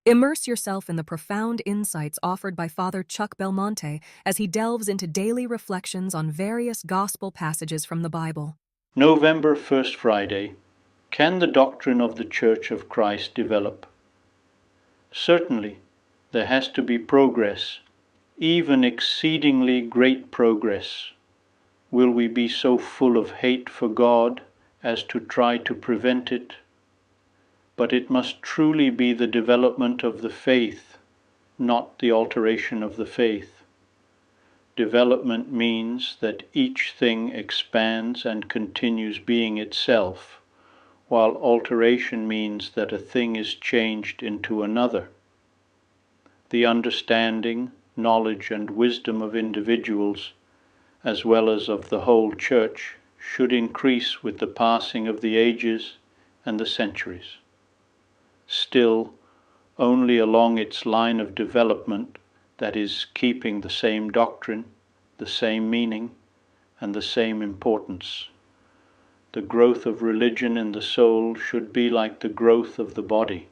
Immerse yourself in the profound insights offered by Father Chuck Belmonte as he delves into daily reflections on various gospel passages from the Bible. November 1st Friday. Can the doctrine of the Church of Christ develop? Certainly, there has to be progress, even exceedingly great progress. Will we be so full of hate for God as to try to prevent it? But it must truly be the development of the faith, not the alteration of the faith. Development means that each thing expands and continues being itself, while alteration means that a thing is changed into another. The understanding, knowledge, and wisdom of individuals, as well as of the whole Church, should increase with the passing of the ages and the centuries. Still, only along its line of development, that is, keeping the same doctrine, the same meaning, and the same importance. The growth of religion in the soul should be like the growth of the body.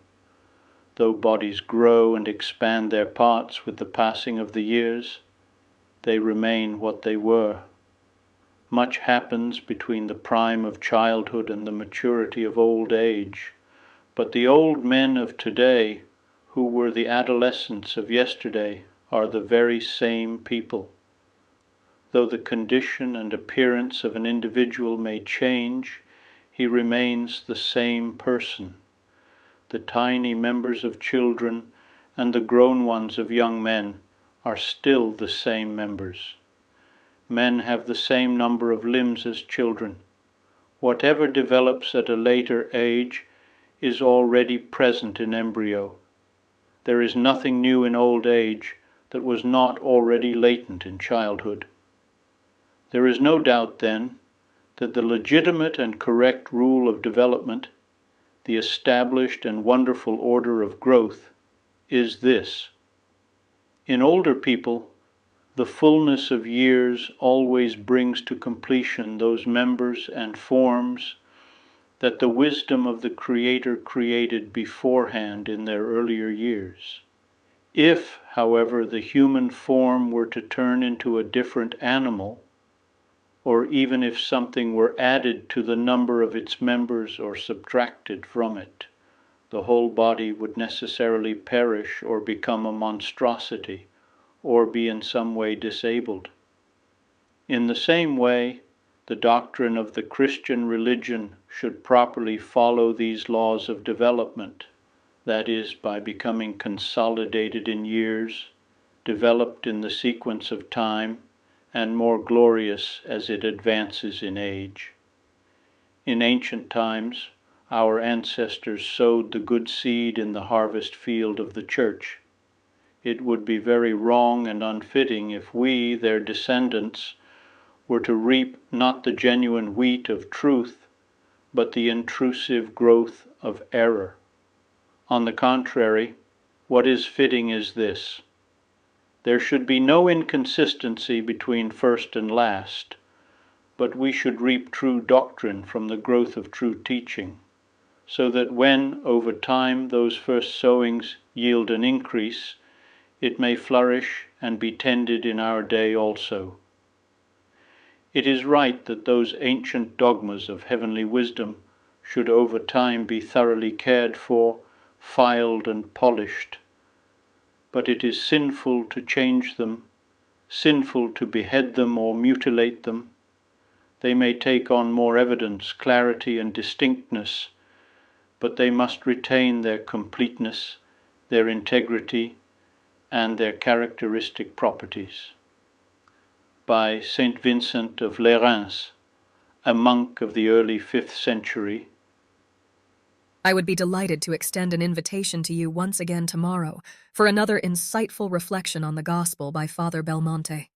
Though bodies grow and expand their parts with the passing of the years, they remain what they were. Much happens between the prime of childhood and the maturity of old age, but the old men of today, who were the adolescents of yesterday, are the very same people. Though the condition and appearance of an individual may change, he remains the same person. The tiny members of children and the grown ones of young men are still the same members. Men have the same number of limbs as children. Whatever develops at a later age is already present in embryo. There is nothing new in old age that was not already latent in childhood. There is no doubt, then, that the legitimate and correct rule of development, the established and wonderful order of growth, is this. In older people, the fullness of years always brings to completion those members and forms that the wisdom of the Creator created beforehand in their earlier years. If, however, the human form were to turn into a different animal, or even if something were added to the number of its members or subtracted from it, the whole body would necessarily perish or become a monstrosity, or be in some way disabled. In the same way, the doctrine of the Christian religion should properly follow these laws of development, that is, by becoming consolidated in years, developed in the sequence of time, and more glorious as it advances in age. In ancient times, our ancestors sowed the good seed in the harvest field of the Church. It would be very wrong and unfitting if we, their descendants, were to reap not the genuine wheat of truth, but the intrusive growth of error. On the contrary, what is fitting is this. There should be no inconsistency between first and last, but we should reap true doctrine from the growth of true teaching, so that when, over time, those first sowings yield an increase, it may flourish and be tended in our day also. It is right that those ancient dogmas of heavenly wisdom should over time be thoroughly cared for, filed and polished. But it is sinful to change them, sinful to behead them or mutilate them. They may take on more evidence, clarity, and distinctness, but they must retain their completeness, their integrity, and their characteristic properties. By Saint Vincent of Lerins, a monk of the early 5th century. I would be delighted to extend an invitation to you once again tomorrow for another insightful reflection on the Gospel by Father Belmonte.